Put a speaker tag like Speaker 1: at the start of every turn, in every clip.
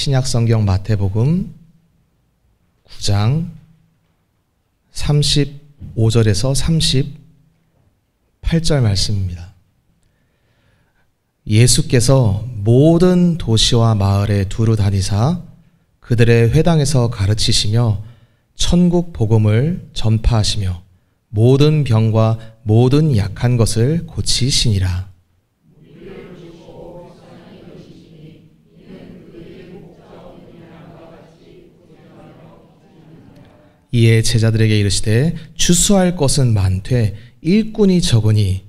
Speaker 1: 신약성경 마태복음 9장 35절에서 38절 말씀입니다. 예수께서 모든 도시와 마을에 두루 다니사 그들의 회당에서 가르치시며 천국 복음을 전파하시며 모든 병과 모든 약한 것을 고치시니라. 이에 제자들에게 이르시되 추수할 것은 많되 일꾼이 적으니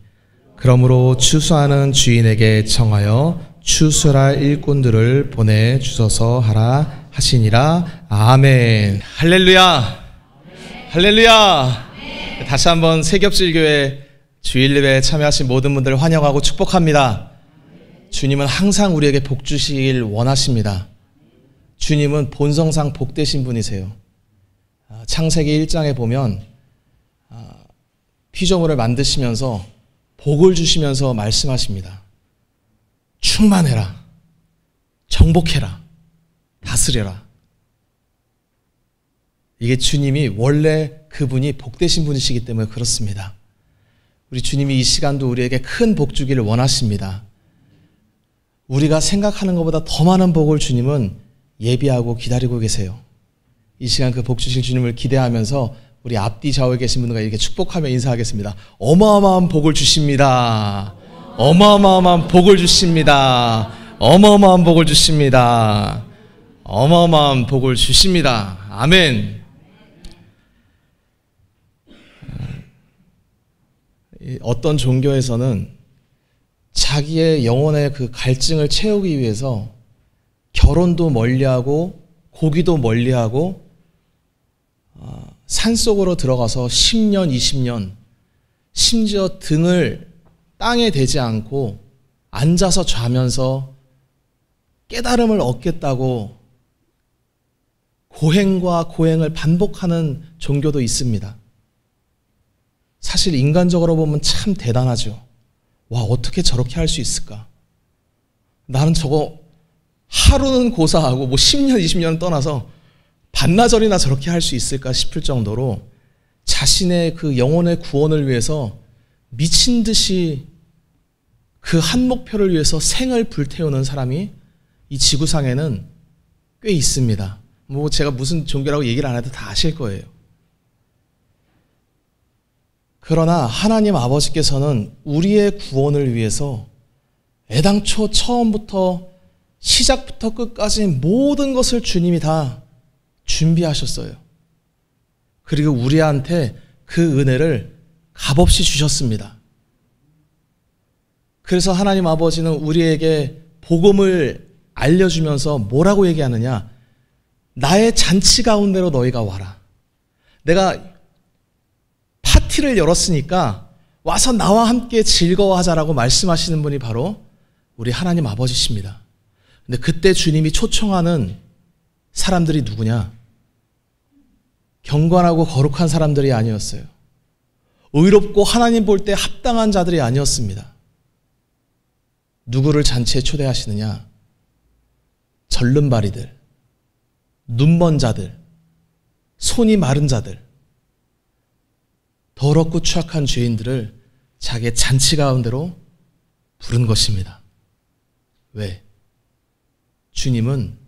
Speaker 1: 그러므로 추수하는 주인에게 청하여 추수할 일꾼들을 보내주소서 하라 하시니라. 아멘. 할렐루야. 할렐루야. 다시 한번 새겹질교회 주일예배에 참여하신 모든 분들 환영하고 축복합니다. 주님은 항상 우리에게 복 주시길 원하십니다. 주님은 본성상 복되신 분이세요. 창세기 1장에 보면 피조물을 만드시면서 복을 주시면서 말씀하십니다. 충만해라, 정복해라, 다스려라. 이게 주님이 원래 그분이 복되신 분이시기 때문에 그렇습니다. 우리 주님이 이 시간도 우리에게 큰 복 주기를 원하십니다. 우리가 생각하는 것보다 더 많은 복을 주님은 예비하고 기다리고 계세요. 이 시간 그 복 주실 주님을 기대하면서 우리 앞뒤 좌우에 계신 분들과 이렇게 축복하며 인사하겠습니다. 어마어마한 복을 주십니다. 어마어마한 복을 주십니다. 어마어마한 복을 주십니다. 어마어마한 복을 주십니다. 아멘. 어떤 종교에서는 자기의 영혼의 그 갈증을 채우기 위해서 결혼도 멀리하고 고기도 멀리하고 산속으로 들어가서 10년, 20년 심지어 등을 땅에 대지 않고 앉아서 자면서 깨달음을 얻겠다고 고행과 고행을 반복하는 종교도 있습니다. 사실 인간적으로 보면 참 대단하죠. 와, 어떻게 저렇게 할 수 있을까? 나는 저거 하루는 고사하고 10년, 20년은 떠나서 반나절이나 저렇게 할 수 있을까 싶을 정도로 자신의 그 영혼의 구원을 위해서 미친 듯이 그 한 목표를 위해서 생을 불태우는 사람이 이 지구상에는 꽤 있습니다. 제가 무슨 종교라고 얘기를 안 해도 다 아실 거예요. 그러나 하나님 아버지께서는 우리의 구원을 위해서 애당초 처음부터 시작부터 끝까지 모든 것을 주님이 다 준비하셨어요. 그리고 우리한테 그 은혜를 값없이 주셨습니다. 그래서 하나님 아버지는 우리에게 복음을 알려주면서 뭐라고 얘기하느냐? 나의 잔치 가운데로 너희가 와라. 내가 파티를 열었으니까 와서 나와 함께 즐거워하자라고 말씀하시는 분이 바로 우리 하나님 아버지십니다. 근데 그때 주님이 초청하는 사람들이 누구냐? 경건하고 거룩한 사람들이 아니었어요. 의롭고 하나님 볼 때 합당한 자들이 아니었습니다. 누구를 잔치에 초대하시느냐? 절름발이들, 눈먼 자들, 손이 마른 자들, 더럽고 추악한 죄인들을 자기의 잔치 가운데로 부른 것입니다. 왜? 주님은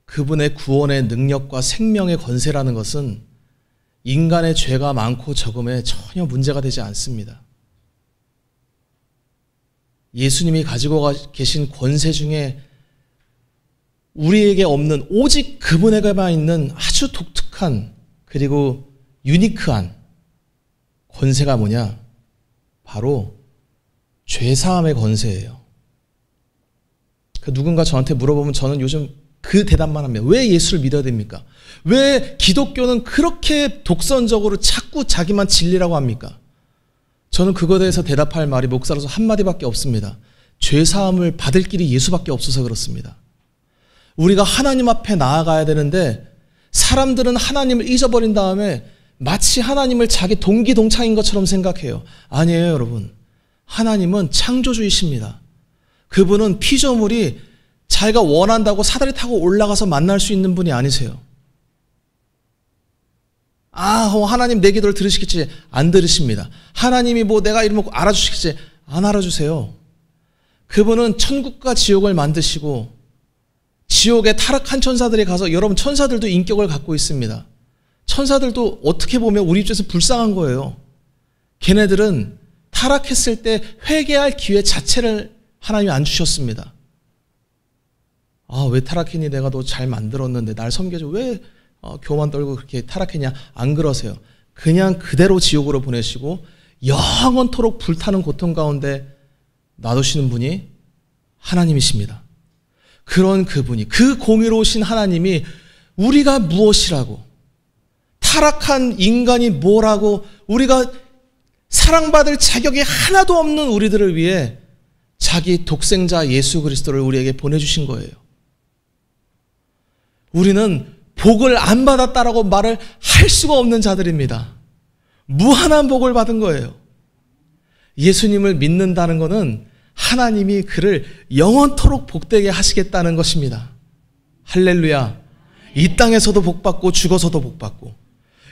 Speaker 1: 그분의 구원의 능력과 생명의 권세라는 것은 인간의 죄가 많고 적음에 전혀 문제가 되지 않습니다. 예수님이 가지고 계신 권세 중에 우리에게 없는 오직 그분에게만 있는 아주 독특한 그리고 유니크한 권세가 뭐냐? 바로 죄사함의 권세예요. 누군가 저한테 물어보면 저는 요즘 그 대답만 합니다. 왜 예수를 믿어야 됩니까? 왜 기독교는 그렇게 독선적으로 자꾸 자기만 진리라고 합니까? 저는 그거에 대해서 대답할 말이 목사로서 한마디밖에 없습니다. 죄사함을 받을 길이 예수밖에 없어서 그렇습니다. 우리가 하나님 앞에 나아가야 되는데 사람들은 하나님을 잊어버린 다음에 마치 하나님을 자기 동기동창인 것처럼 생각해요. 아니에요, 여러분. 하나님은 창조주이십니다. 그분은 피조물이 자기가 원한다고 사다리 타고 올라가서 만날 수 있는 분이 아니세요. 하나님 내 기도를 들으시겠지? 안 들으십니다. 하나님이 내가 이러면 알아주시겠지? 안 알아주세요. 그분은 천국과 지옥을 만드시고 지옥의 타락한 천사들이 가서, 여러분 천사들도 인격을 갖고 있습니다. 천사들도 어떻게 보면 우리 입장에서 불쌍한 거예요. 걔네들은 타락했을 때 회개할 기회 자체를 하나님이 안 주셨습니다. 왜 타락했니? 내가 너 잘 만들었는데 날 섬겨줘. 왜 교만 떨고 그렇게 타락했냐? 안 그러세요. 그냥 그대로 지옥으로 보내시고 영원토록 불타는 고통 가운데 놔두시는 분이 하나님이십니다. 그런 그분이, 그 공의로우신 하나님이 우리가 무엇이라고, 타락한 인간이 뭐라고, 우리가 사랑받을 자격이 하나도 없는 우리들을 위해 자기 독생자 예수 그리스도를 우리에게 보내주신 거예요. 우리는 복을 안 받았다라고 말을 할 수가 없는 자들입니다. 무한한 복을 받은 거예요. 예수님을 믿는다는 것은 하나님이 그를 영원토록 복되게 하시겠다는 것입니다. 할렐루야. 이 땅에서도 복받고 죽어서도 복받고,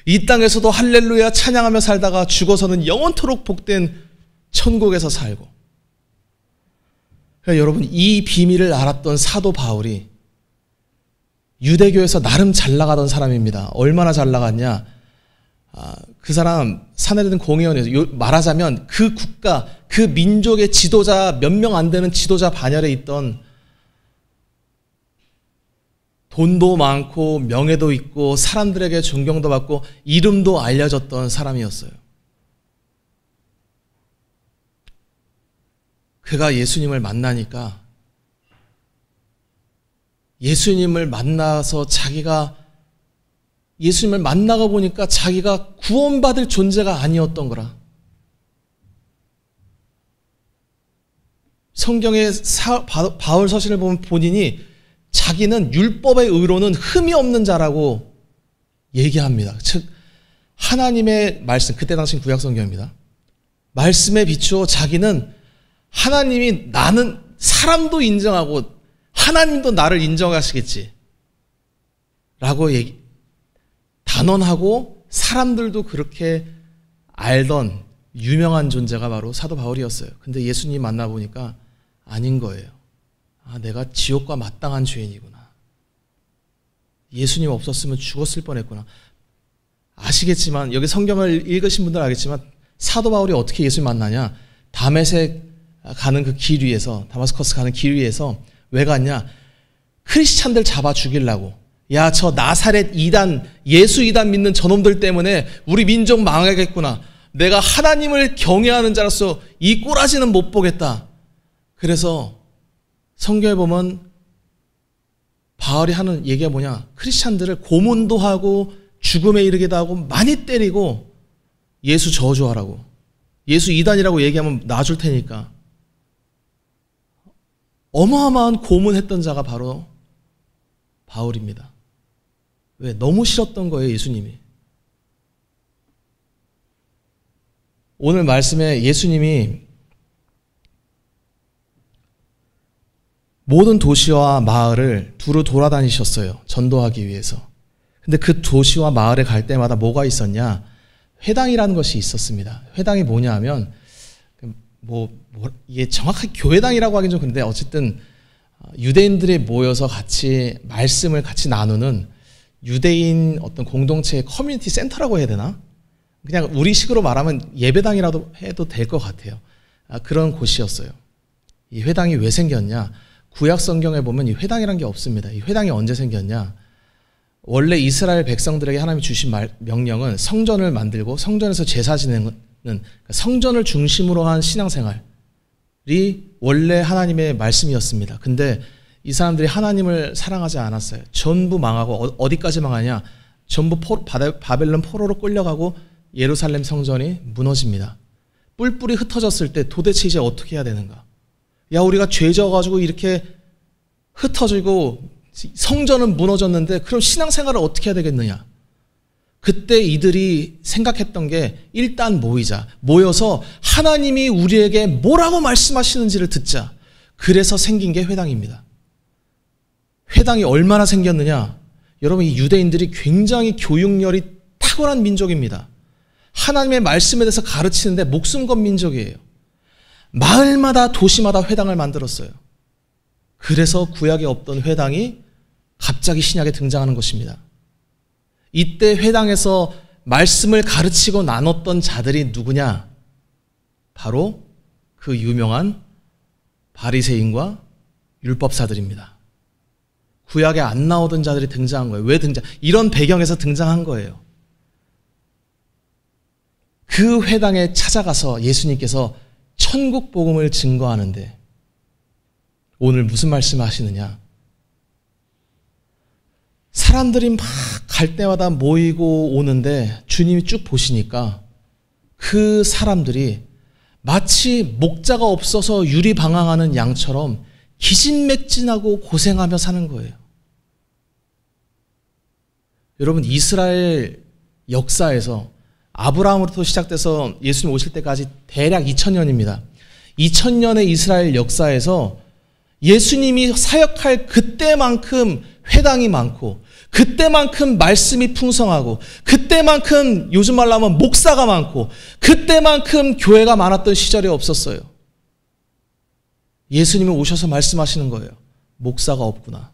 Speaker 1: 이 땅에서도 할렐루야 찬양하며 살다가 죽어서는 영원토록 복된 천국에서 살고. 그러니까 여러분, 이 비밀을 알았던 사도 바울이 유대교에서 나름 잘 나가던 사람입니다. 얼마나 잘 나갔냐? 그 사람 사내리든 공의원이에요. 말하자면 그 국가, 그 민족의 지도자, 몇 명 안 되는 지도자 반열에 있던, 돈도 많고 명예도 있고 사람들에게 존경도 받고 이름도 알려졌던 사람이었어요. 그가 예수님을 만나니까, 예수님을 만나서 자기가 예수님을 만나고 보니까 자기가 구원받을 존재가 아니었던 거라. 성경의 바울 서신을 보면 본인이 자기는 율법의 의로는 흠이 없는 자라고 얘기합니다. 즉 하나님의 말씀, 그때 당시 구약성경입니다. 말씀에 비추어 자기는 하나님이, 나는 사람도 인정하고 하나님도 나를 인정하시겠지 라고 단언하고 사람들도 그렇게 알던 유명한 존재가 바로 사도 바울이었어요. 근데 예수님 만나보니까 아닌 거예요. 내가 지옥과 마땅한 죄인이구나. 예수님 없었으면 죽었을 뻔했구나. 아시겠지만, 여기 성경을 읽으신 분들 알겠지만 사도 바울이 어떻게 예수님 만나냐? 다메섹 가는 그 길 위에서, 다마스커스 가는 길 위에서 왜 갔냐? 크리스찬들 잡아 죽이려고. 야, 저 나사렛 이단, 예수 이단 믿는 저놈들 때문에 우리 민족 망하겠구나. 내가 하나님을 경외하는 자로서 이 꼬라지는 못 보겠다. 그래서 성경에 보면 바울이 하는 얘기가 뭐냐? 크리스찬들을 고문도 하고 죽음에 이르게도 하고 많이 때리고 예수 저주하라고. 예수 이단이라고 얘기하면 놔줄 테니까. 어마어마한 고문했던 자가 바로 바울입니다. 왜? 너무 싫었던 거예요, 예수님이. 오늘 말씀에 예수님이 모든 도시와 마을을 두루 돌아다니셨어요. 전도하기 위해서. 근데 그 도시와 마을에 갈 때마다 뭐가 있었냐? 회당이라는 것이 있었습니다. 회당이 뭐냐 하면, 이게 정확하게 교회당이라고 하긴 좀 그런데, 어쨌든 유대인들이 모여서 같이 말씀을 같이 나누는 유대인 어떤 공동체의 커뮤니티 센터라고 해야 되나? 그냥 우리식으로 말하면 예배당이라도 해도 될 것 같아요. 그런 곳이었어요. 이 회당이 왜 생겼냐? 구약 성경에 보면 이 회당이란 게 없습니다. 이 회당이 언제 생겼냐? 원래 이스라엘 백성들에게 하나님이 주신 명령은 성전을 만들고 성전에서 제사 지내는, 성전을 중심으로 한 신앙생활이 원래 하나님의 말씀이었습니다. 근데 이 사람들이 하나님을 사랑하지 않았어요. 전부 망하고, 어디까지 망하냐? 전부 바벨론 포로로 끌려가고 예루살렘 성전이 무너집니다. 뿔뿔이 흩어졌을 때 도대체 이제 어떻게 해야 되는가? 야, 우리가 죄 져가지고 이렇게 흩어지고 성전은 무너졌는데 그럼 신앙생활을 어떻게 해야 되겠느냐? 그때 이들이 생각했던 게, 일단 모여서 하나님이 우리에게 뭐라고 말씀하시는지를 듣자. 그래서 생긴 게 회당입니다. 회당이 얼마나 생겼느냐? 여러분, 이 유대인들이 굉장히 교육열이 탁월한 민족입니다. 하나님의 말씀에 대해서 가르치는데 목숨 건 민족이에요. 마을마다 도시마다 회당을 만들었어요. 그래서 구약에 없던 회당이 갑자기 신약에 등장하는 것입니다. 이때 회당에서 말씀을 가르치고 나눴던 자들이 누구냐? 바로 그 유명한 바리새인과 율법사들입니다. 구약에 안 나오던 자들이 등장한 거예요. 왜 이런 배경에서 등장한 거예요. 그 회당에 찾아가서 예수님께서 천국 복음을 증거하는데 오늘 무슨 말씀을 하시느냐? 사람들이 막 갈 때마다 모이고 오는데 주님이 쭉 보시니까 그 사람들이 마치 목자가 없어서 유리방황하는 양처럼 기진맥진하고 고생하며 사는 거예요. 여러분, 이스라엘 역사에서 아브라함으로부터 시작돼서 예수님 오실 때까지 대략 2000년입니다. 2000년의 이스라엘 역사에서 예수님이 사역할 그때만큼 회당이 많고 그때만큼 말씀이 풍성하고 그때만큼 요즘 말로 하면 목사가 많고 그때만큼 교회가 많았던 시절이 없었어요. 예수님이 오셔서 말씀하시는 거예요. 목사가 없구나.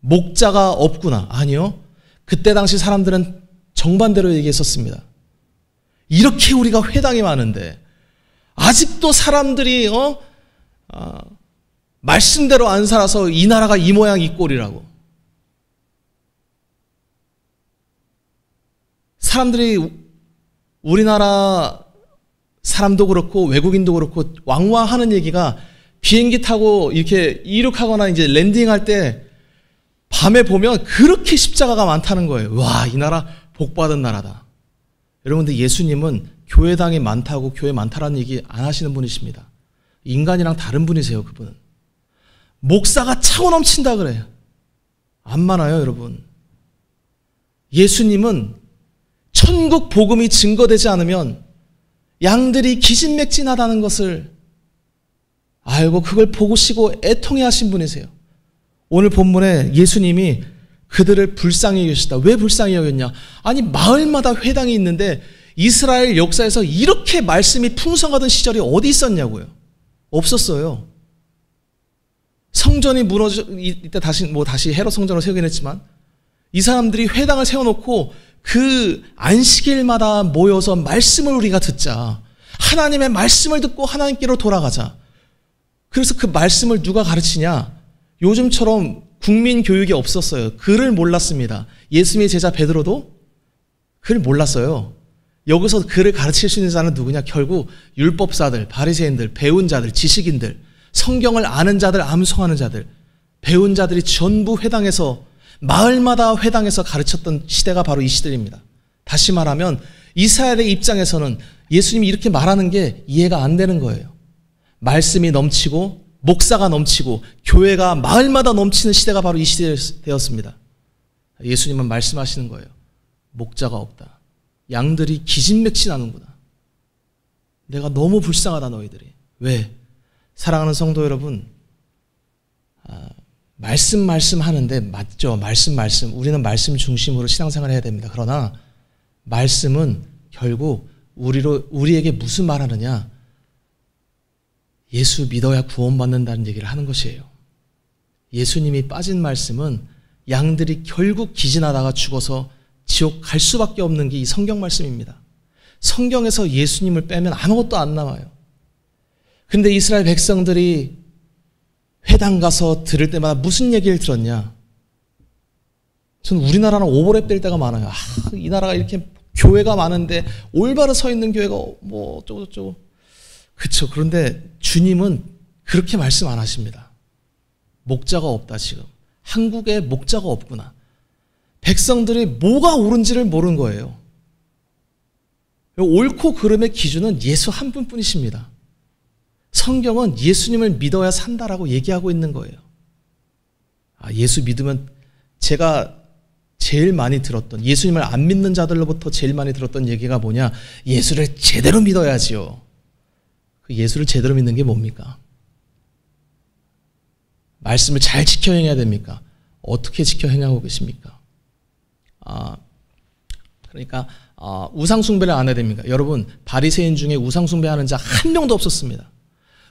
Speaker 1: 목자가 없구나. 아니요. 그때 당시 사람들은 정반대로 얘기했었습니다. 이렇게 우리가 회당이 많은데 아직도 사람들이 말씀대로 안 살아서 이 나라가 이 모양 이 꼴이라고. 사람들이 우리나라 사람도 그렇고 외국인도 그렇고 왕왕하는 얘기가 비행기 타고 이렇게 이륙하거나 이제 랜딩할 때 밤에 보면 그렇게 십자가가 많다는 거예요. 와, 이 나라 복받은 나라다. 여러분들, 예수님은 교회당이 많다고 교회 많다라는 얘기 안 하시는 분이십니다. 인간이랑 다른 분이세요. 그분은 목사가 차고 넘친다 그래요. 안 많아요, 여러분. 예수님은 천국 복음이 증거되지 않으면 양들이 기진맥진하다는 것을 알고 그걸 보시고 애통해 하신 분이세요. 오늘 본문에 예수님이 그들을 불쌍히 여기시다. 왜 불쌍히 여겼냐? 아니, 마을마다 회당이 있는데 이스라엘 역사에서 이렇게 말씀이 풍성하던 시절이 어디 있었냐고요. 없었어요. 성전이 무너져 이때 다시 헤롯 성전을 세우긴 했지만 이 사람들이 회당을 세워놓고 그 안식일마다 모여서 말씀을 우리가 듣자. 하나님의 말씀을 듣고 하나님께로 돌아가자. 그래서 그 말씀을 누가 가르치냐? 요즘처럼 국민 교육이 없었어요. 글을 몰랐습니다. 예수님의 제자 베드로도 글을 몰랐어요. 여기서 글을 가르칠 수 있는 자는 누구냐? 결국 율법사들, 바리새인들, 배운 자들, 지식인들, 성경을 아는 자들, 암송하는 자들, 배운 자들이 전부 회당에서 마을마다 회당에서 가르쳤던 시대가 바로 이 시대입니다. 다시 말하면 이스라엘의 입장에서는 예수님이 이렇게 말하는 게 이해가 안 되는 거예요. 말씀이 넘치고 목사가 넘치고 교회가 마을마다 넘치는 시대가 바로 이 시대였습니다. 예수님은 말씀하시는 거예요. 목자가 없다. 양들이 기진맥진하는구나. 내가 너무 불쌍하다 너희들이. 왜? 사랑하는 성도 여러분, 말씀 하는데 맞죠. 말씀 우리는 말씀 중심으로 신앙생활을 해야 됩니다. 그러나 말씀은 결국 우리에게 무슨 말하느냐? 예수 믿어야 구원받는다는 얘기를 하는 것이에요. 예수님이 빠진 말씀은 양들이 결국 기진하다가 죽어서 지옥 갈 수밖에 없는 게 이 성경 말씀입니다. 성경에서 예수님을 빼면 아무것도 안 남아요. 근데 이스라엘 백성들이 회당 가서 들을 때마다 무슨 얘기를 들었냐? 저는 우리나라는 오버랩 될 때가 많아요. 이 나라가 이렇게 교회가 많은데 올바로 서 있는 교회가 뭐 어쩌고저쩌고. 그렇죠. 그런데 주님은 그렇게 말씀 안 하십니다. 목자가 없다 지금. 한국에 목자가 없구나. 백성들이 뭐가 옳은지를 모르는 거예요. 옳고 그름의 기준은 예수 한 분뿐이십니다. 성경은 예수님을 믿어야 산다라고 얘기하고 있는 거예요. 예수 믿으면 제가 제일 많이 들었던, 예수님을 안 믿는 자들로부터 제일 많이 들었던 얘기가 뭐냐? 예수를 제대로 믿어야지요. 그 예수를 제대로 믿는 게 뭡니까? 말씀을 잘 지켜 행해야 됩니까? 어떻게 지켜 행하고 계십니까? 그러니까 우상 숭배를 안 해야 됩니까? 여러분, 바리새인 중에 우상 숭배하는 자 한 명도 없었습니다.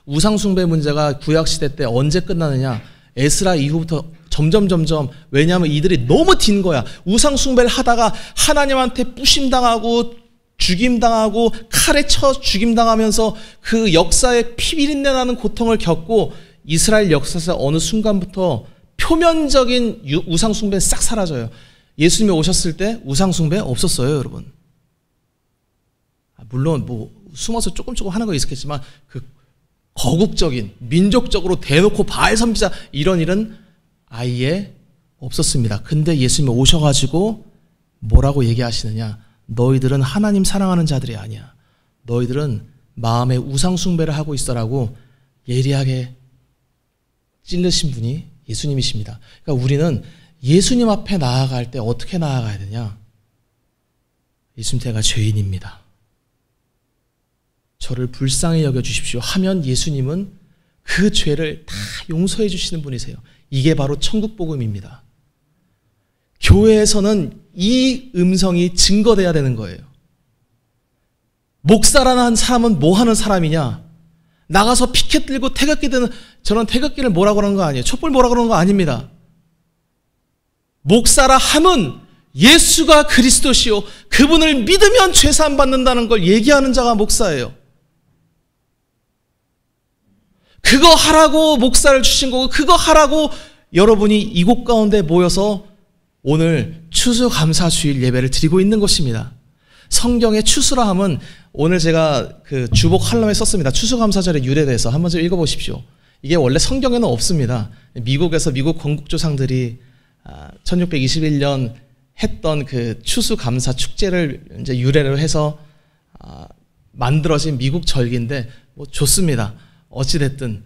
Speaker 1: 우상 숭배 문제가 구약 시대 때 언제 끝나느냐? 에스라 이후부터 점점 왜냐하면 이들이 너무 딘 거야. 우상 숭배를 하다가 하나님한테 부심당하고 죽임당하고 칼에 쳐 죽임당하면서 그 역사에 피비린내 나는 고통을 겪고 이스라엘 역사에서 어느 순간부터 표면적인 우상 숭배는 싹 사라져요. 예수님이 오셨을 때 우상 숭배 없었어요, 여러분. 물론 뭐 숨어서 조금 하는 거 있었겠지만 그 거국적인 민족적으로 대놓고 바알 섬기자 이런 일은 아예 없었습니다. 근데 예수님이 오셔가지고 뭐라고 얘기하시느냐? 너희들은 하나님 사랑하는 자들이 아니야. 너희들은 마음에 우상 숭배를 하고 있어라고 예리하게 찔르신 분이 예수님이십니다. 그러니까 우리는 예수님 앞에 나아갈 때 어떻게 나아가야 되냐? 예수님, 제가 죄인입니다. 저를 불쌍히 여겨주십시오 하면 예수님은 그 죄를 다 용서해 주시는 분이세요. 이게 바로 천국 복음입니다. 교회에서는 이 음성이 증거돼야 되는 거예요. 목사라는 사람은 뭐 하는 사람이냐? 나가서 피켓 들고 태극기 드는, 저는 태극기를 뭐라고 그러는 거 아니에요. 촛불 뭐라고 그러는 거 아닙니다. 목사라 함은 예수가 그리스도시요 그분을 믿으면 죄사함 받는다는 걸 얘기하는 자가 목사예요. 그거 하라고 목사를 주신 거고 그거 하라고 여러분이 이곳 가운데 모여서 오늘 추수감사주일 예배를 드리고 있는 것입니다. 성경의 추수라 함은 오늘 제가 그 주복 칼럼에 썼습니다. 추수감사절의 유래에 대해서 한번 좀 읽어보십시오. 이게 원래 성경에는 없습니다. 미국에서 미국 건국조상들이 1621년 했던 그 추수감사 축제를 이제 유래로 해서 만들어진 미국 절기인데 뭐 좋습니다. 어찌됐든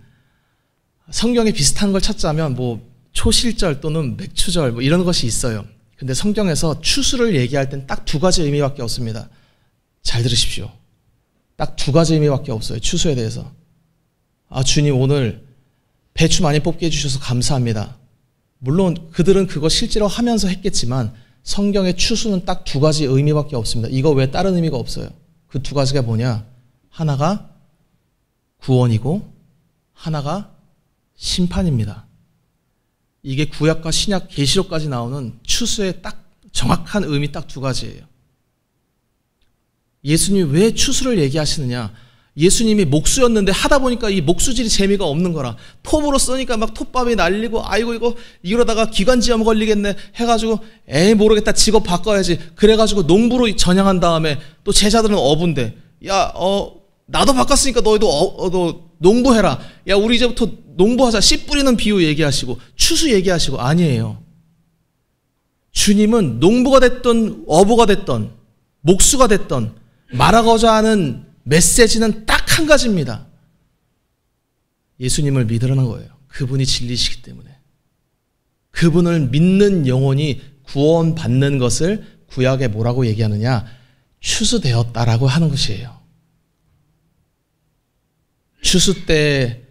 Speaker 1: 성경에 비슷한 걸 찾자면 뭐 초실절 또는 맥추절 뭐 이런 것이 있어요. 근데 성경에서 추수를 얘기할 땐 딱 두 가지 의미밖에 없습니다. 잘 들으십시오. 딱 두 가지 의미밖에 없어요. 추수에 대해서. 주님 오늘 배추 많이 뽑게 해주셔서 감사합니다. 물론 그들은 그거 실제로 하면서 했겠지만 성경의 추수는 딱 두 가지 의미밖에 없습니다. 이거 외에 다른 의미가 없어요. 그 두 가지가 뭐냐? 하나가 구원이고 하나가 심판입니다. 이게 구약과 신약 계시록까지 나오는 추수의 딱 정확한 의미 딱 두 가지예요. 예수님이 왜 추수를 얘기하시느냐? 예수님이 목수였는데 하다 보니까 이 목수질이 재미가 없는 거라. 톱으로 쓰니까 막 톱밥이 날리고 아이고 이러다가 기관지염 걸리겠네 해가지고 모르겠다 직업 바꿔야지. 그래가지고 농부로 전향한 다음에 또 제자들은 어부인데 나도 바꿨으니까 너희도 농부해라. 야 우리 이제부터 농부하자. 씨 뿌리는 비유 얘기하시고 추수 얘기하시고 아니에요. 주님은 농부가 됐던 어부가 됐던 목수가 됐던 말하고자 하는 메시지는 딱 한 가지입니다. 예수님을 믿으라는 거예요. 그분이 진리시기 때문에. 그분을 믿는 영혼이 구원받는 것을 구약에 뭐라고 얘기하느냐? 추수되었다라고 하는 것이에요. 추수 때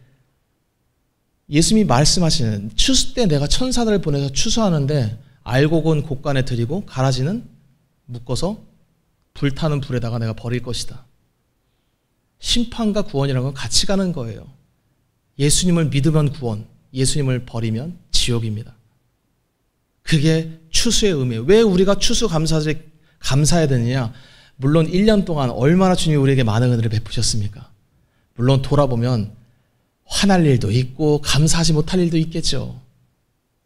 Speaker 1: 예수님이 말씀하시는 추수 때 내가 천사들을 보내서 추수하는데 알곡은 곡간에 들이고 가라지는 묶어서 불타는 불에다가 내가 버릴 것이다. 심판과 구원이라는 건 같이 가는 거예요. 예수님을 믿으면 구원, 예수님을 버리면 지옥입니다. 그게 추수의 의미예요. 왜 우리가 추수 감사해야 되느냐? 물론 1년 동안 얼마나 주님이 우리에게 많은 은혜를 베푸셨습니까? 물론 돌아보면 화날 일도 있고 감사하지 못할 일도 있겠죠.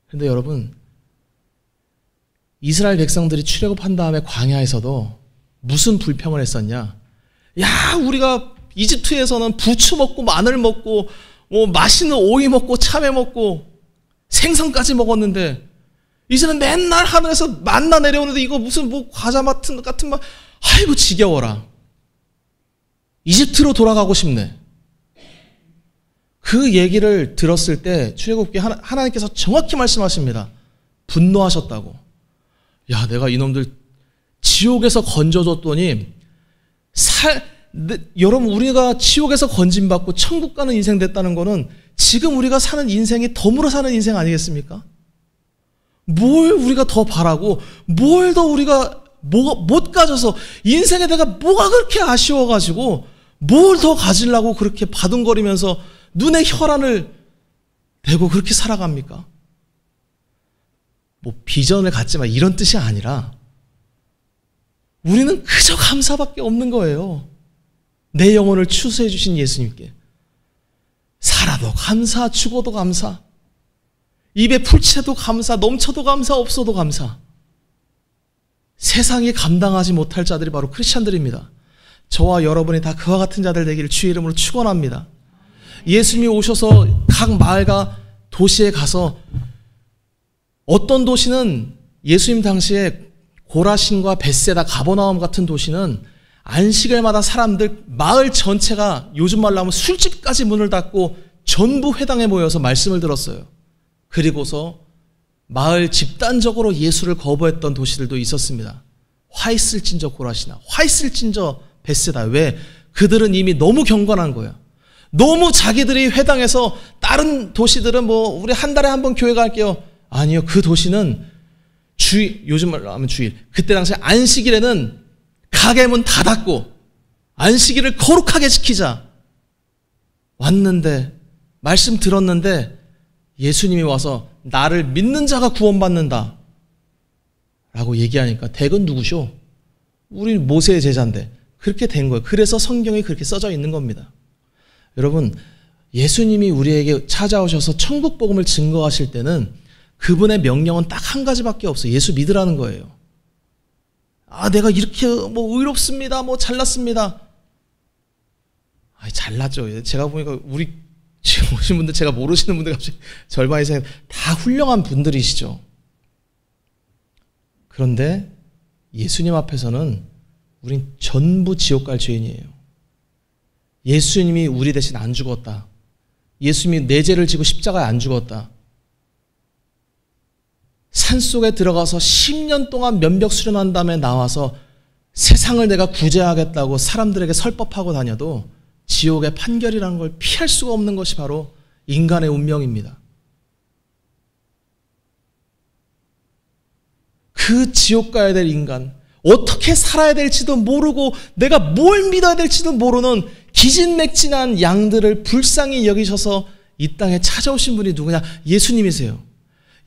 Speaker 1: 그런데 여러분, 이스라엘 백성들이 출애굽한 다음에 광야에서도 무슨 불평을 했었냐? 야, 우리가 이집트에서는 부추 먹고 마늘 먹고 맛있는 오이 먹고 참외 먹고 생선까지 먹었는데 이제는 맨날 하늘에서 만나 내려오는데 이거 무슨 과자 같은 맛, 아이고 지겨워라. 이집트로 돌아가고 싶네. 그 얘기를 들었을 때 출애굽기 하나님께서 정확히 말씀하십니다. 분노하셨다고. 야, 내가 이놈들 지옥에서 건져줬더니 여러분, 우리가 지옥에서 건진받고 천국 가는 인생 됐다는 거는 지금 우리가 사는 인생이 덤으로 사는 인생 아니겠습니까? 뭘 우리가 더 바라고, 뭘 더 우리가 못 가져서, 인생에 내가 뭐가 그렇게 아쉬워가지고 뭘 더 가지려고 그렇게 바둥거리면서 눈에 혈안을 대고 그렇게 살아갑니까? 뭐 비전을 갖지만 이런 뜻이 아니라 우리는 그저 감사밖에 없는 거예요. 내 영혼을 추수해 주신 예수님께. 살아도 감사, 죽어도 감사, 입에 풀채도 감사, 넘쳐도 감사, 없어도 감사. 세상이 감당하지 못할 자들이 바로 크리스찬들입니다. 저와 여러분이 다 그와 같은 자들 되기를 주의 이름으로 축원합니다. 예수님이 오셔서 각 마을과 도시에 가서, 어떤 도시는 예수님 당시에 고라신과 벳세다, 가버나움 같은 도시는 안식일마다 사람들, 마을 전체가 요즘 말로 하면 술집까지 문을 닫고 전부 회당에 모여서 말씀을 들었어요. 그리고서 마을 집단적으로 예수를 거부했던 도시들도 있었습니다. 화 있을진저 고라시나, 화 있을진저 벳세다. 왜? 그들은 이미 너무 경건한 거예요. 너무 자기들이 회당에서, 다른 도시들은 뭐 우리 한 달에 한 번 교회 갈게요. 아니요, 그 도시는 주일, 요즘 말로 하면 주일, 그때 당시에 안식일에는 가게 문 다 닫고 안식일을 거룩하게 지키자. 왔는데, 말씀 들었는데 예수님이 와서 나를 믿는 자가 구원받는다 라고 얘기하니까, 댁은 누구쇼? 우리 모세의 제자인데. 그렇게 된 거예요. 그래서 성경이 그렇게 써져 있는 겁니다. 여러분, 예수님이 우리에게 찾아오셔서 천국 복음을 증거하실 때는 그분의 명령은 딱 한 가지밖에 없어요. 예수 믿으라는 거예요. 아, 내가 이렇게 뭐 의롭습니다, 뭐 잘났습니다. 아, 잘났죠. 제가 보니까 우리 지금 오신 분들, 제가 모르시는 분들 갑자기 절반이 다 훌륭한 분들이시죠. 그런데 예수님 앞에서는 우린 전부 지옥 갈 죄인이에요. 예수님이 우리 대신 안 죽었다. 예수님이 내 죄를 지고 십자가에 안 죽었다. 산속에 들어가서 10년 동안 면벽 수련한 다음에 나와서 세상을 내가 구제하겠다고 사람들에게 설법하고 다녀도 지옥의 판결이라는 걸 피할 수가 없는 것이 바로 인간의 운명입니다. 그 지옥 가야 될 인간, 어떻게 살아야 될지도 모르고 내가 뭘 믿어야 될지도 모르는 기진맥진한 양들을 불쌍히 여기셔서 이 땅에 찾아오신 분이 누구냐? 예수님이세요.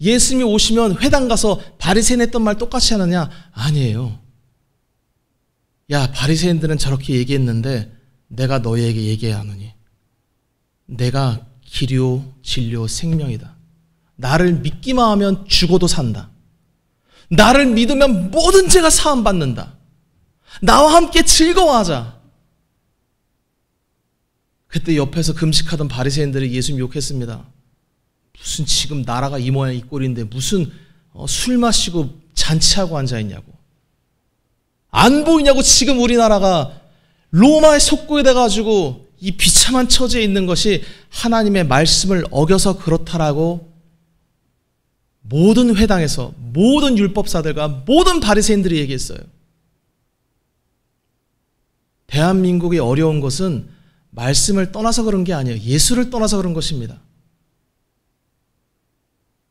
Speaker 1: 예수님이 오시면 회당 가서 바리새인 했던 말 똑같이 하느냐? 아니에요. 야, 바리새인들은 저렇게 얘기했는데 내가 너희에게 얘기하노니 내가 길이요 진리요 생명이다. 나를 믿기만 하면 죽어도 산다. 나를 믿으면 모든 죄가 사함받는다. 나와 함께 즐거워하자. 그때 옆에서 금식하던 바리새인들이 예수님 욕했습니다. 무슨 지금 나라가 이 모양 이 꼴인데 무슨 술 마시고 잔치하고 앉아있냐고. 안 보이냐고. 지금 우리나라가 로마의 속국이 돼가지고 이 비참한 처지에 있는 것이 하나님의 말씀을 어겨서 그렇다라고 모든 회당에서 모든 율법사들과 모든 바리새인들이 얘기했어요. 대한민국이 어려운 것은 말씀을 떠나서 그런 게 아니에요. 예수를 떠나서 그런 것입니다.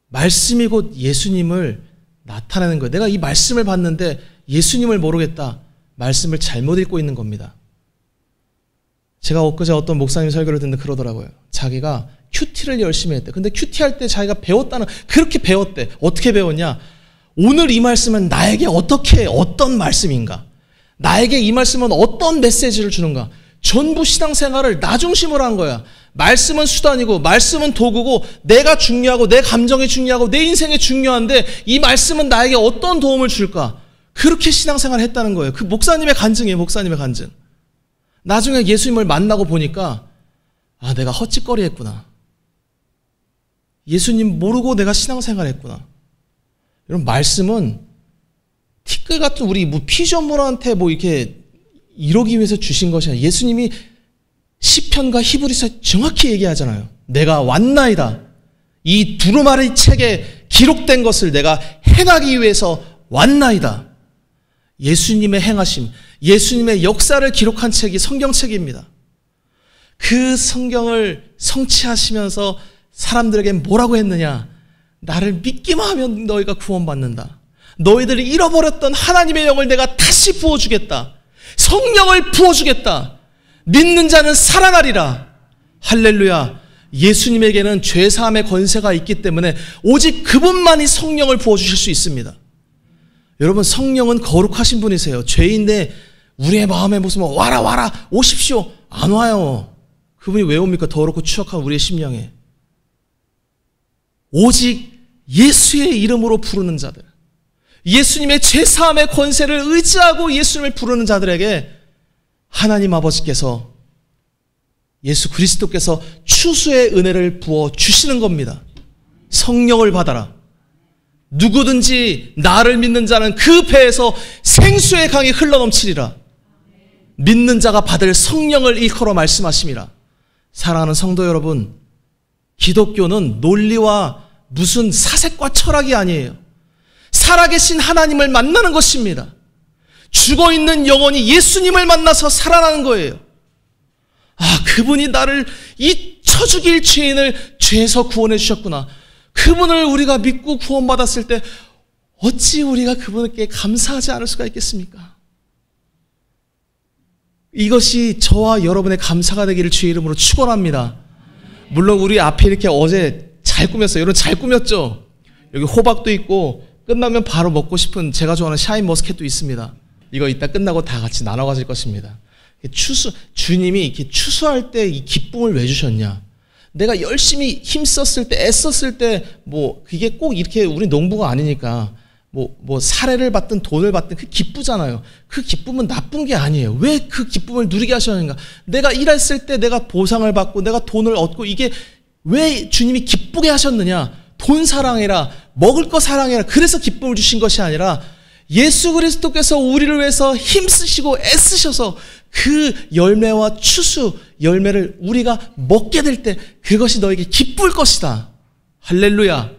Speaker 1: 말씀이 곧 예수님을 나타내는 거예요. 내가 이 말씀을 봤는데 예수님을 모르겠다. 말씀을 잘못 읽고 있는 겁니다. 제가 엊그제 어떤 목사님 설교를 듣는데 그러더라고요. 자기가 큐티를 열심히 했대. 근데 큐티 할 때 자기가 배웠다는, 그렇게 배웠대. 어떻게 배웠냐? 오늘 이 말씀은 나에게 어떤 말씀인가? 나에게 이 말씀은 어떤 메시지를 주는가? 전부 신앙생활을 나 중심으로 한 거야. 말씀은 수단이고 말씀은 도구고 내가 중요하고 내 감정이 중요하고 내 인생이 중요한데 이 말씀은 나에게 어떤 도움을 줄까? 그렇게 신앙생활을 했다는 거예요. 그 목사님의 간증이에요. 목사님의 간증. 나중에 예수님을 만나고 보니까 아, 내가 헛짓거리 했구나. 예수님 모르고 내가 신앙생활 했구나. 여러분, 말씀은 티끌 같은 우리 피조물한테 이렇게 이러기 위해서 주신 것이 아니라 예수님이 시편과 히브리서에 정확히 얘기하잖아요. 내가 왔나이다. 이 두루마리 책에 기록된 것을 내가 행하기 위해서 왔나이다. 예수님의 행하심, 예수님의 역사를 기록한 책이 성경책입니다. 그 성경을 성취하시면서 사람들에게 뭐라고 했느냐? 나를 믿기만 하면 너희가 구원받는다. 너희들이 잃어버렸던 하나님의 영을 내가 다시 부어주겠다. 성령을 부어주겠다. 믿는 자는 살아나리라. 할렐루야. 예수님에게는 죄사함의 권세가 있기 때문에 오직 그분만이 성령을 부어주실 수 있습니다. 여러분, 성령은 거룩하신 분이세요. 죄인데 우리의 마음의 모습은 와라 와라 오십시오. 안 와요. 그분이 왜 옵니까? 더럽고 추악한 우리의 심령에. 오직 예수의 이름으로 부르는 자들, 예수님의 죄사함의 권세를 의지하고 예수님을 부르는 자들에게 하나님 아버지께서, 예수 그리스도께서 추수의 은혜를 부어 주시는 겁니다. 성령을 받아라. 누구든지 나를 믿는 자는 그 배에서 생수의 강이 흘러넘치리라. 믿는 자가 받을 성령을 일컬어 말씀하심이라. 사랑하는 성도 여러분, 기독교는 논리와 무슨 사색과 철학이 아니에요. 살아계신 하나님을 만나는 것입니다. 죽어있는 영혼이 예수님을 만나서 살아나는 거예요. 아, 그분이 나를 이 쳐죽일 죄인을 죄에서 구원해 주셨구나. 그분을 우리가 믿고 구원받았을 때 어찌 우리가 그분께 감사하지 않을 수가 있겠습니까? 이것이 저와 여러분의 감사가 되기를 주의 이름으로 축원합니다. 물론 우리 앞에 이렇게 어제 잘 꾸몄어요. 여러분 잘 꾸몄죠? 여기 호박도 있고 끝나면 바로 먹고 싶은 제가 좋아하는 샤인 머스켓도 있습니다. 이거 이따 끝나고 다 같이 나눠 가질 것입니다. 주님이 이렇게 추수할 때 이 기쁨을 왜 주셨냐? 내가 열심히 힘썼을 때, 애썼을 때, 그게 꼭 이렇게 우리 농부가 아니니까, 사례를 받든 돈을 받든 그 기쁘잖아요. 그 기쁨은 나쁜 게 아니에요. 왜 그 기쁨을 누리게 하셨는가? 내가 일했을 때 내가 보상을 받고 내가 돈을 얻고 이게 왜 주님이 기쁘게 하셨느냐? 돈 사랑해라, 먹을 거 사랑해라. 그래서 기쁨을 주신 것이 아니라 예수 그리스도께서 우리를 위해서 힘쓰시고 애쓰셔서 그 열매와 추수, 열매를 우리가 먹게 될 때 그것이 너에게 기쁠 것이다. 할렐루야.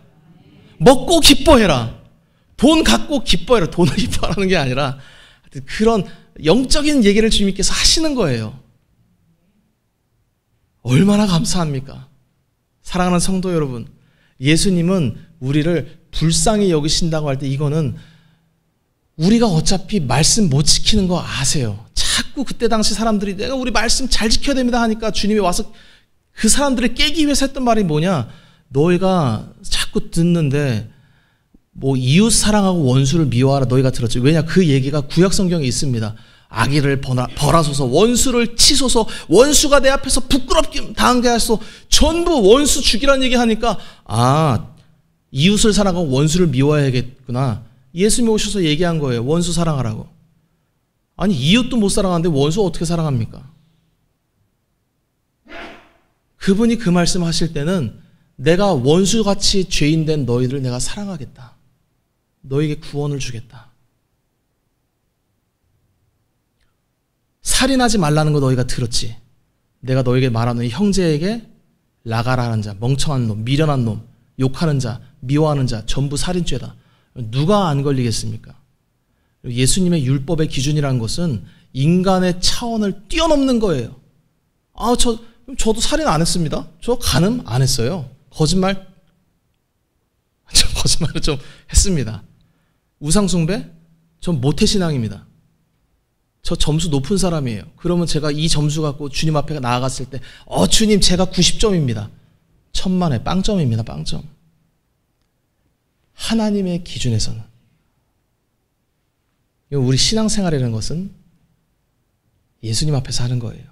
Speaker 1: 먹고 기뻐해라. 돈 갖고 기뻐해라. 돈을 기뻐하라는 게 아니라 그런 영적인 얘기를 주님께서 하시는 거예요. 얼마나 감사합니까? 사랑하는 성도 여러분, 예수님은 우리를 불쌍히 여기신다고 할 때 이거는 우리가 어차피 말씀 못 지키는 거 아세요. 자꾸 그때 당시 사람들이 내가 우리 말씀 잘 지켜야 됩니다 하니까 주님이 와서 그 사람들을 깨기 위해서 했던 말이 뭐냐? 너희가 자꾸 듣는데 이웃 사랑하고 원수를 미워하라 너희가 들었지. 왜냐? 그 얘기가 구약 성경에 있습니다. 악의를 벌하소서, 원수를 치소서, 원수가 내 앞에서 부끄럽게 당하게 하소서. 전부 원수 죽이라는 얘기 하니까 이웃을 사랑하고 원수를 미워해야겠구나. 예수님이 오셔서 얘기한 거예요. 원수 사랑하라고. 아니, 이웃도 못 사랑하는데 원수 어떻게 사랑합니까? 그분이 그 말씀 하실 때는 내가 원수같이 죄인된 너희들을 내가 사랑하겠다. 너에게 구원을 주겠다. 살인하지 말라는 거 너희가 들었지. 내가 너에게 말하는 형제에게 나가라 하는 자, 멍청한 놈, 미련한 놈, 욕하는 자, 미워하는 자 전부 살인죄다. 누가 안 걸리겠습니까? 예수님의 율법의 기준이라는 것은 인간의 차원을 뛰어넘는 거예요. 저도 살인 안 했습니다. 저 간음 안 했어요. 거짓말을 좀 했습니다. 우상숭배? 전 모태신앙입니다. 저 점수 높은 사람이에요. 그러면 제가 이 점수 갖고 주님 앞에 나아갔을 때 주님 제가 90점입니다. 천만에 빵점입니다. 빵점. 하나님의 기준에서는 우리 신앙생활이라는 것은 예수님 앞에서 하는 거예요.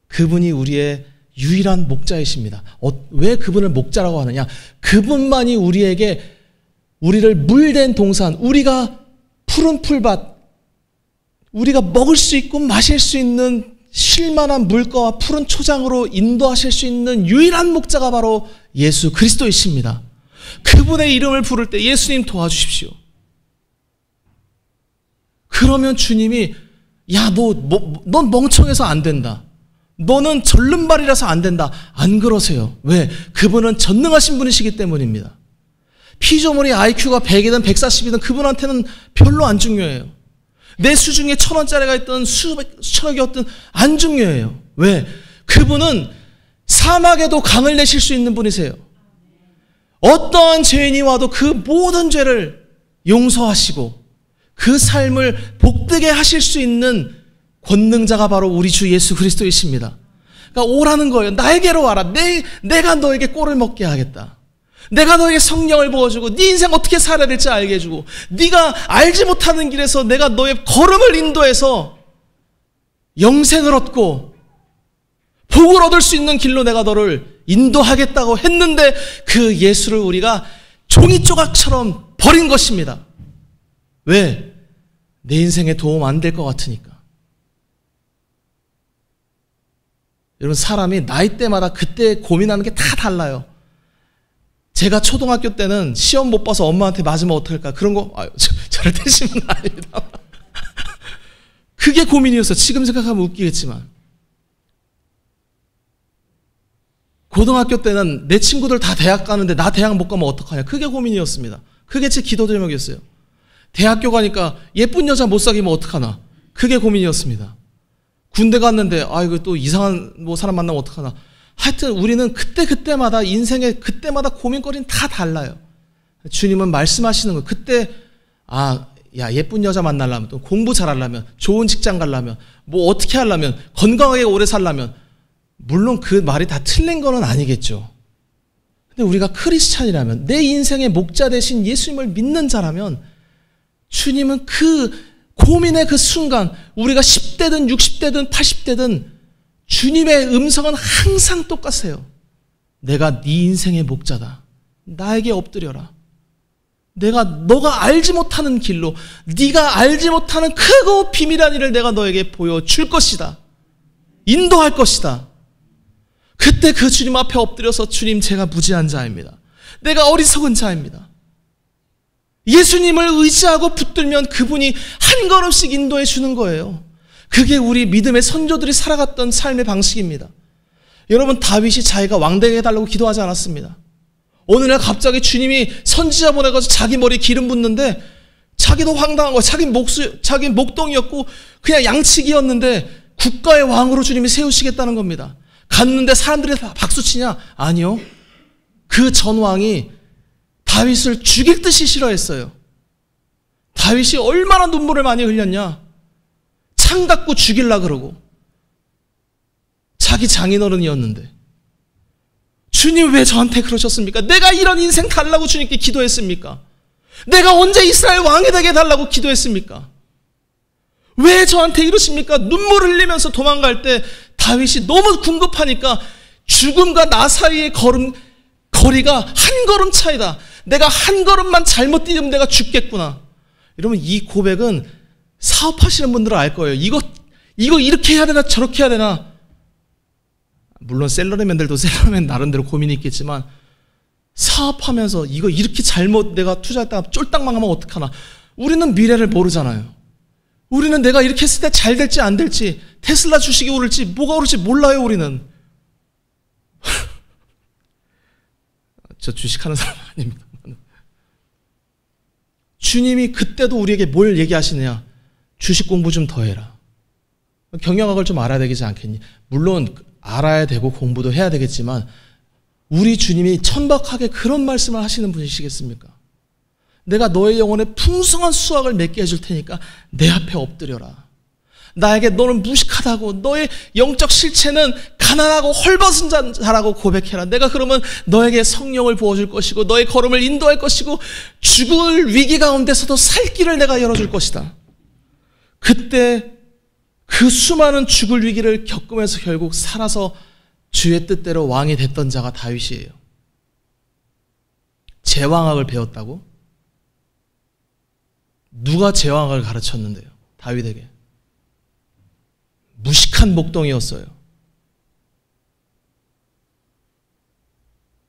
Speaker 1: 그분이 우리의 유일한 목자이십니다. 왜 그분을 목자라고 하느냐? 그분만이 우리를 물된 동산, 우리가 푸른 풀밭, 우리가 먹을 수 있고 마실 수 있는 쉴만한 물가와 푸른 초장으로 인도하실 수 있는 유일한 목자가 바로 예수 그리스도이십니다. 그분의 이름을 부를 때 예수님 도와주십시오. 그러면 주님이 넌 멍청해서 안 된다. 너는 절름발이라서 안 된다. 안 그러세요. 왜? 그분은 전능하신 분이시기 때문입니다. 피조물이 IQ가 100이든 140이든 그분한테는 별로 안 중요해요. 내 수중에 1,000원짜리가 있던 수천억이었던 안 중요해요. 왜? 그분은 사막에도 강을 내실 수 있는 분이세요. 어떠한 죄인이 와도 그 모든 죄를 용서하시고 그 삶을 복되게 하실 수 있는 권능자가 바로 우리 주 예수 그리스도이십니다. 그러니까 오라는 거예요. 나에게로 와라. 내가 너에게 꼴을 먹게 하겠다. 내가 너에게 성령을 부어주고 네 인생 어떻게 살아야 될지 알게 해주고 네가 알지 못하는 길에서 내가 너의 걸음을 인도해서 영생을 얻고 복을 얻을 수 있는 길로 내가 너를 인도하겠다고 했는데 그 예수를 우리가 종이 조각처럼 버린 것입니다. 왜? 내 인생에 도움 안 될 것 같으니까. 여러분, 사람이 나이대마다 그때 고민하는 게 다 달라요. 제가 초등학교 때는 시험 못 봐서 엄마한테 맞으면 어떡할까 그런 거 절대 심은 아닙니다. 그게 고민이었어요. 지금 생각하면 웃기겠지만. 고등학교 때는 내 친구들 다 대학 가는데 나 대학 못 가면 어떡하냐. 그게 고민이었습니다. 그게 제 기도 제목이었어요. 대학교 가니까 예쁜 여자 못 사귀면 어떡하나. 그게 고민이었습니다. 군대 갔는데 이거 또 이상한 사람 만나면 어떡하나. 하여튼 우리는 그때마다 인생의 그때마다 고민거리는 다 달라요. 주님은 말씀하시는 거예요. 그때 예쁜 여자 만나려면 또 공부 잘하려면 좋은 직장 가려면 뭐 어떻게 하려면 건강하게 오래 살려면 물론 그 말이 다 틀린 건 아니겠죠. 근데 우리가 크리스찬이라면 내 인생의 목자 되신 예수님을 믿는 자라면 주님은 그 고민의 그 순간 우리가 10대든 60대든 80대든 주님의 음성은 항상 똑같아요. 내가 네 인생의 목자다. 나에게 엎드려라. 너가 알지 못하는 길로 네가 알지 못하는 크고 비밀한 일을 내가 너에게 보여줄 것이다. 인도할 것이다. 그때 그 주님 앞에 엎드려서 주님 제가 무지한 자입니다. 내가 어리석은 자입니다. 예수님을 의지하고 붙들면 그분이 한 걸음씩 인도해 주는 거예요. 그게 우리 믿음의 선조들이 살아갔던 삶의 방식입니다. 여러분, 다윗이 자기가 왕되게 해달라고 기도하지 않았습니다. 어느 날 갑자기 주님이 선지자 보내가지고 자기 머리에 기름 붓는데 자기도 황당한 거예요. 자기 목동이었고 그냥 양치기였는데 국가의 왕으로 주님이 세우시겠다는 겁니다. 갔는데 사람들이 다 박수치냐? 아니요. 그 전왕이 다윗을 죽일 듯이 싫어했어요. 다윗이 얼마나 눈물을 많이 흘렸냐? 창 갖고 죽일라 그러고 자기 장인어른이었는데 주님 왜 저한테 그러셨습니까? 내가 이런 인생 달라고 주님께 기도했습니까? 내가 언제 이스라엘 왕이 되게 해달라고 기도했습니까? 왜 저한테 이러십니까? 눈물 흘리면서 도망갈 때 다윗이 너무 궁급하니까 죽음과 나 사이의 거리가 한 걸음 차이다. 내가 한 걸음만 잘못 뛰면 내가 죽겠구나. 여러분, 이 고백은 사업하시는 분들은 알 거예요. 이거 이렇게 해야 되나 저렇게 해야 되나. 물론 셀러리맨들도 셀러리맨 나름대로 고민이 있겠지만 사업하면서 이거 이렇게 잘못 내가 투자했다가 쫄딱 망하면 어떡하나. 우리는 미래를 모르잖아요. 우리는 내가 이렇게 했을 때 잘 될지 안 될지, 테슬라 주식이 오를지 뭐가 오를지 몰라요. 우리는. 저 주식하는 사람 아닙니다. 주님이 그때도 우리에게 뭘 얘기하시느냐. 주식 공부 좀 더 해라. 경영학을 좀 알아야 되지 않겠니? 물론 알아야 되고 공부도 해야 되겠지만 우리 주님이 천박하게 그런 말씀을 하시는 분이시겠습니까? 내가 너의 영혼에 풍성한 수확을 맺게 해줄 테니까 내 앞에 엎드려라. 나에게 너는 무식하다고, 너의 영적 실체는 가난하고 헐벗은 자라고 고백해라. 내가 그러면 너에게 성령을 부어줄 것이고 너의 걸음을 인도할 것이고 죽을 위기 가운데서도 살 길을 내가 열어줄 것이다. 그때 그 수많은 죽을 위기를 겪으면서 결국 살아서 주의 뜻대로 왕이 됐던 자가 다윗이에요. 제왕학을 배웠다고? 누가 제왕학을 가르쳤는데요? 다윗에게. 무식한 목동이었어요.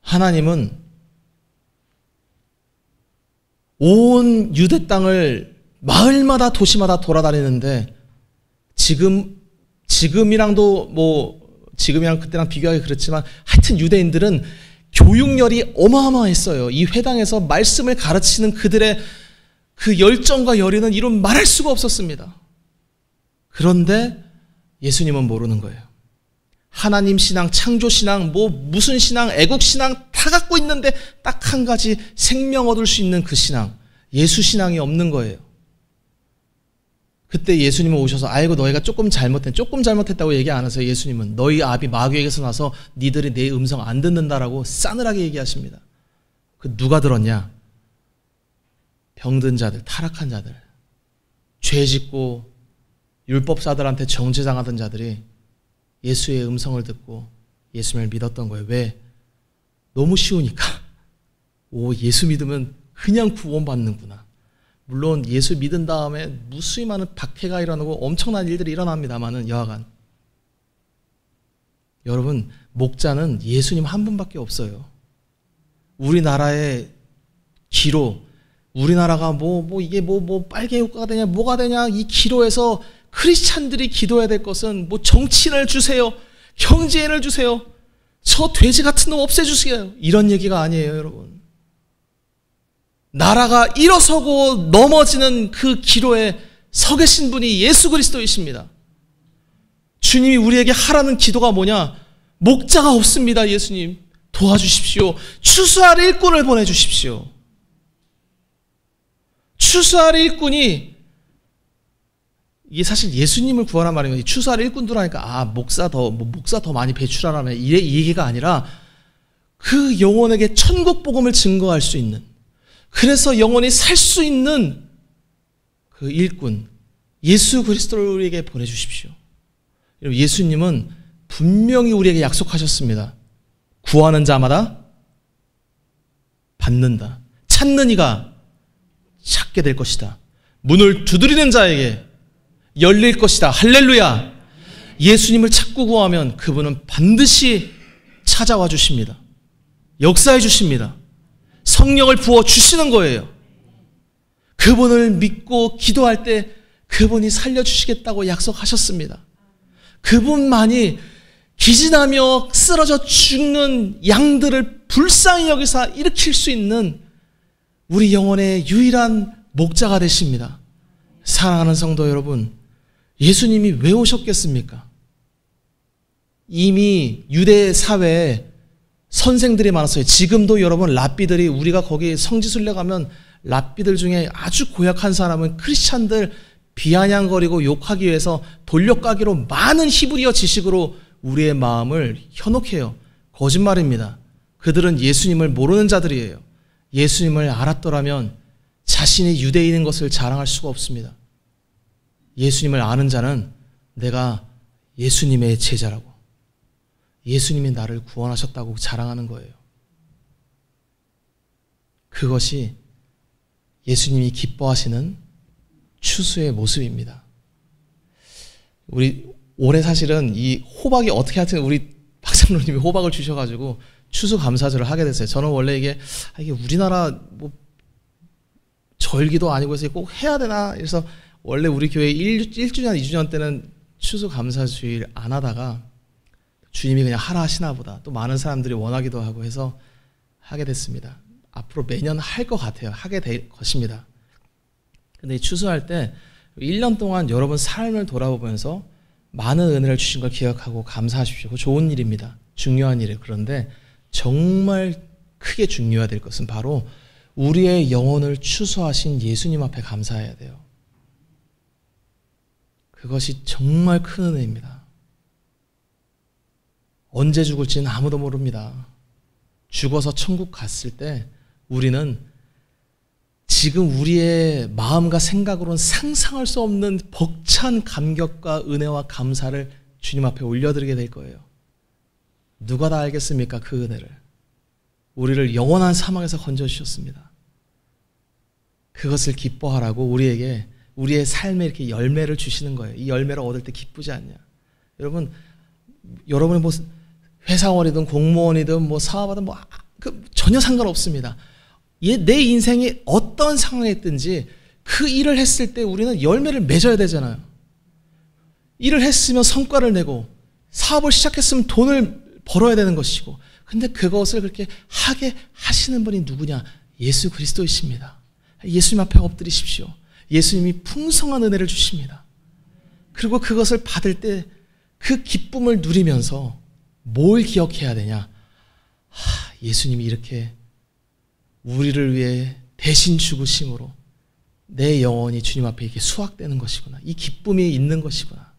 Speaker 1: 하나님은 온 유대 땅을 마을마다 도시마다 돌아다니는데 지금이랑 그때랑 비교하기 그렇지만 하여튼 유대인들은 교육열이 어마어마했어요. 이 회당에서 말씀을 가르치는 그들의 그 열정과 열의는 이런 말할 수가 없었습니다. 그런데 예수님은 모르는 거예요. 하나님 신앙, 창조 신앙, 무슨 신앙, 애국 신앙 다 갖고 있는데 딱 한 가지 생명 얻을 수 있는 그 신앙, 예수 신앙이 없는 거예요. 그때 예수님은 오셔서 아이고 너희가 조금 잘못했다고 얘기 안 하세요. 예수님은 너희 아비 마귀에게서 나서 니들이 내 음성 안 듣는다라고 싸늘하게 얘기하십니다. 그 누가 들었냐? 병든 자들, 타락한 자들, 죄 짓고 율법사들한테 정죄당하던 자들이 예수의 음성을 듣고 예수님을 믿었던 거예요. 왜? 너무 쉬우니까. 예수 믿으면 그냥 구원받는구나. 물론 예수 믿은 다음에 무수히 많은 박해가 일어나고 엄청난 일들이 일어납니다만은 여하간 여러분, 목자는 예수님 한 분밖에 없어요. 우리나라의 기로, 우리나라가 이게 빨개 효과가 되냐, 뭐가 되냐, 이 기로에서 크리스찬들이 기도해야 될 것은 정치인을 주세요, 경제인을 주세요, 저 돼지 같은 놈 없애주세요, 이런 얘기가 아니에요. 여러분, 나라가 일어서고 넘어지는 그 기로에 서 계신 분이 예수 그리스도이십니다. 주님이 우리에게 하라는 기도가 뭐냐? 목자가 없습니다. 예수님 도와주십시오. 추수할 일꾼을 보내주십시오. 추수할 일꾼이, 이게 사실 예수님을 구하란 말이에요. 추수할 일꾼들 하니까 목사 더 많이 배출하라면 이 얘기가 아니라 그 영혼에게 천국 복음을 증거할 수 있는, 그래서 영혼이 살 수 있는 그 일꾼 예수 그리스도를 우리에게 보내주십시오. 예수님은 분명히 우리에게 약속하셨습니다. 구하는 자마다 받는다. 찾는 이가 찾게 될 것이다. 문을 두드리는 자에게 열릴 것이다. 할렐루야. 예수님을 찾고 구하면 그분은 반드시 찾아와 주십니다. 역사해 주십니다. 성령을 부어 주시는 거예요. 그분을 믿고 기도할 때 그분이 살려주시겠다고 약속하셨습니다. 그분만이 기진하며 쓰러져 죽는 양들을 불쌍히 여기사 일으킬 수 있는 우리 영혼의 유일한 목자가 되십니다. 사랑하는 성도 여러분, 예수님이 왜 오셨겠습니까? 이미 유대 사회에 선생들이 많았어요. 지금도 여러분 랍비들이, 우리가 거기 성지순례 가면 랍비들 중에 아주 고약한 사람은 크리스찬들 비아냥거리고 욕하기 위해서 돌려까기로 많은 히브리어 지식으로 우리의 마음을 현혹해요. 거짓말입니다. 그들은 예수님을 모르는 자들이에요. 예수님을 알았더라면 자신이 유대인인 것을 자랑할 수가 없습니다. 예수님을 아는 자는 내가 예수님의 제자라고, 예수님이 나를 구원하셨다고 자랑하는 거예요. 그것이 예수님이 기뻐하시는 추수의 모습입니다. 우리 올해 사실은 이 호박이 어떻게 하여튼 우리 박장로님이 호박을 주셔가지고 추수감사절을 하게 됐어요. 저는 원래 이게 우리나라 절기도 아니고 해서 꼭 해야 되나, 그래서 원래 우리 교회 1주년, 2주년 때는 추수감사주일 안 하다가 주님이 그냥 하라 하시나 보다, 또 많은 사람들이 원하기도 하고 해서 하게 됐습니다. 앞으로 매년 할 것 같아요. 하게 될 것입니다. 근데 추수할 때 1년 동안 여러분 삶을 돌아보면서 많은 은혜를 주신 걸 기억하고 감사하십시오. 좋은 일입니다. 중요한 일이에요. 그런데 정말 크게 중요해야 될 것은 바로 우리의 영혼을 추수하신 예수님 앞에 감사해야 돼요. 그것이 정말 큰 은혜입니다. 언제 죽을지는 아무도 모릅니다. 죽어서 천국 갔을 때 우리는 지금 우리의 마음과 생각으로는 상상할 수 없는 벅찬 감격과 은혜와 감사를 주님 앞에 올려드리게 될 거예요. 누가 다 알겠습니까? 그 은혜를. 우리를 영원한 사망에서 건져주셨습니다. 그것을 기뻐하라고 우리에게, 우리의 삶에 이렇게 열매를 주시는 거예요. 이 열매를 얻을 때 기쁘지 않냐? 여러분이 회사원이든 공무원이든 사업하든 전혀 상관없습니다. 내 인생이 어떤 상황에 있든지 그 일을 했을 때 우리는 열매를 맺어야 되잖아요. 일을 했으면 성과를 내고 사업을 시작했으면 돈을 벌어야 되는 것이고, 근데 그것을 그렇게 하게 하시는 분이 누구냐? 예수 그리스도이십니다. 예수님 앞에 엎드리십시오. 예수님이 풍성한 은혜를 주십니다. 그리고 그것을 받을 때 그 기쁨을 누리면서 뭘 기억해야 되냐? 예수님이 이렇게 우리를 위해 대신 죽으심으로 내 영혼이 주님 앞에 이렇게 수확되는 것이구나. 이 기쁨이 있는 것이구나.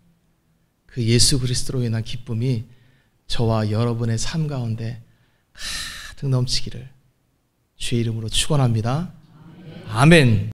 Speaker 1: 그 예수 그리스도로 인한 기쁨이 저와 여러분의 삶 가운데 가득 넘치기를 주의 이름으로 축원합니다. 아멘.